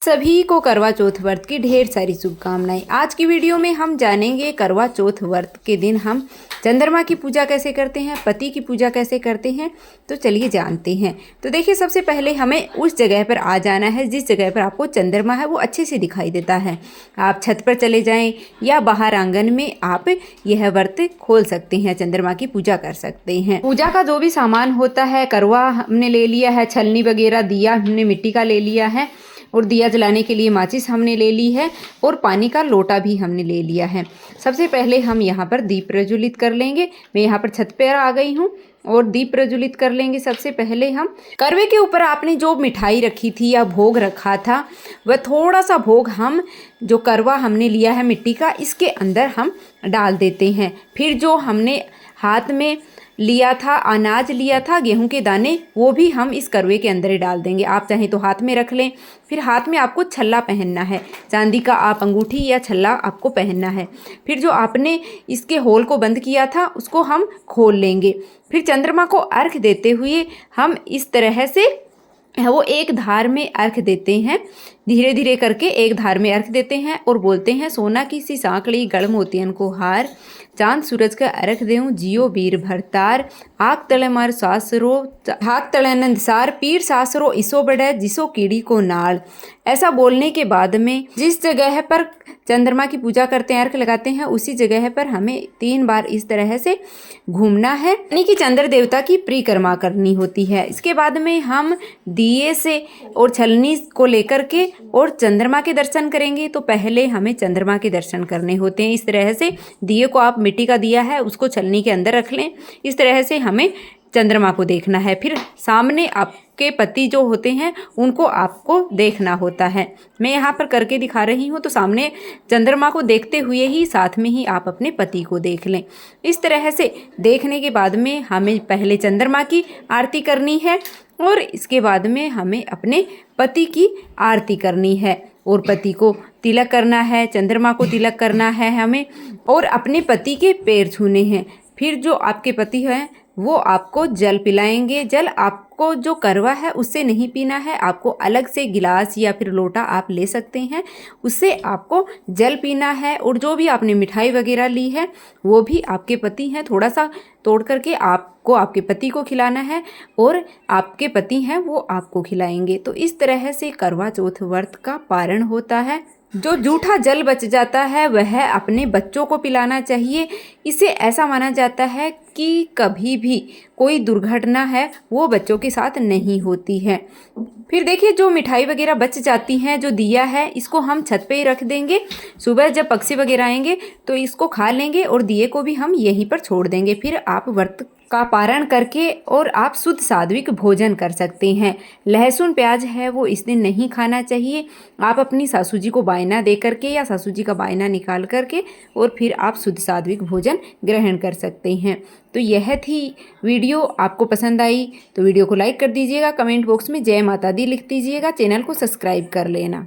सभी को करवा चौथ व्रत की ढेर सारी शुभकामनाएं। आज की वीडियो में हम जानेंगे करवा चौथ व्रत के दिन हम चंद्रमा की पूजा कैसे करते हैं, पति की पूजा कैसे करते हैं। तो चलिए जानते हैं। तो देखिए, सबसे पहले हमें उस जगह पर आ जाना है जिस जगह पर आपको चंद्रमा है वो अच्छे से दिखाई देता है। आप छत पर चले जाएं या बाहर आंगन में आप यह व्रत खोल सकते हैं, चंद्रमा की पूजा कर सकते हैं। पूजा का जो भी सामान होता है, करवा हमने ले लिया है, छलनी वगैरह, दिया हमने मिट्टी का ले लिया है और दिया जलाने के लिए माचिस हमने ले ली है और पानी का लोटा भी हमने ले लिया है। सबसे पहले हम यहाँ पर दीप प्रज्वलित कर लेंगे। मैं यहाँ पर छत पर आ गई हूँ और दीप प्रज्वलित कर लेंगे। सबसे पहले हम करवे के ऊपर आपने जो मिठाई रखी थी या भोग रखा था, वह थोड़ा सा भोग हम जो करवा हमने लिया है मिट्टी का, इसके अंदर हम डाल देते हैं। फिर जो हमने हाथ में लिया था, अनाज लिया था, गेहूं के दाने, वो भी हम इस करवे के अंदर ही डाल देंगे। आप चाहें तो हाथ में रख लें। फिर हाथ में आपको छल्ला पहनना है, चांदी का आप अंगूठी या छल्ला आपको पहनना है। फिर जो आपने इसके होल को बंद किया था उसको हम खोल लेंगे। फिर चंद्रमा को अर्घ देते हुए हम इस तरह से वो एक धार में अर्घ देते हैं, धीरे धीरे करके एक धार में अर्घ देते हैं और बोलते हैं, सोना की सी सांकड़ी गढ़ मोतियन को हार, चांद सूरज का अर्घ देऊं जियो वीर भरतार, आग तले मार सासरो हाक तले नंदसार, पीर सासरो इसो बड़े जिसो कीड़ी को नाल। ऐसा बोलने के बाद में जिस जगह पर चंद्रमा की पूजा करते हैं, अर्घ लगाते हैं, उसी जगह पर हमें 3 बार इस तरह से घूमना है, यानी कि चंद्र देवता की परिक्रमा करनी होती है। इसके बाद में हम दिए से और छलनी को लेकर के और चंद्रमा के दर्शन करेंगे। तो पहले हमें चंद्रमा के दर्शन करने होते हैं। इस तरह से दिए को, आप मिट्टी का दिया है उसको छलनी के अंदर रख लें। इस तरह से हमें चंद्रमा को देखना है। फिर सामने आपके पति जो होते हैं उनको आपको देखना होता है। मैं यहाँ पर करके दिखा रही हूँ। तो सामने चंद्रमा को देखते हुए ही साथ में ही आप अपने पति को देख लें। इस तरह से देखने के बाद में हमें पहले चंद्रमा की आरती करनी है और इसके बाद में हमें अपने पति की आरती करनी है और पति को तिलक करना है, चंद्रमा को तिलक करना है हमें और अपने पति के पैर छूने हैं। फिर जो आपके पति हैं वो आपको जल पिलाएंगे। जल आपको जो करवा है उससे नहीं पीना है, आपको अलग से गिलास या फिर लोटा आप ले सकते हैं, उससे आपको जल पीना है। और जो भी आपने मिठाई वगैरह ली है वो भी आपके पति हैं, थोड़ा सा तोड़ करके आपको आपके पति को खिलाना है और आपके पति हैं वो आपको खिलाएंगे। तो इस तरह से करवा चौथ व्रत का पारण होता है। जो जूठा जल बच जाता है वह अपने बच्चों को पिलाना चाहिए। इसे ऐसा माना जाता है कि कभी भी कोई दुर्घटना है वो बच्चों के साथ नहीं होती है। फिर देखिए, जो मिठाई वगैरह बच जाती हैं, जो दिया है, इसको हम छत पे ही रख देंगे। सुबह जब पक्षी वगैरह आएंगे तो इसको खा लेंगे और दिए को भी हम यहीं पर छोड़ देंगे। फिर आप व्रत का पारण करके और आप शुद्ध सात्विक भोजन कर सकते हैं। लहसुन प्याज है वो इस दिन नहीं खाना चाहिए। आप अपनी सासू जी को बायना दे करके या सासू जी का बायना निकाल करके और फिर आप शुद्ध सात्विक भोजन ग्रहण कर सकते हैं। तो यह थी वीडियो। आपको पसंद आई तो वीडियो को लाइक कर दीजिएगा, कमेंट बॉक्स में जय माता दी लिख दीजिएगा, चैनल को सब्सक्राइब कर लेना।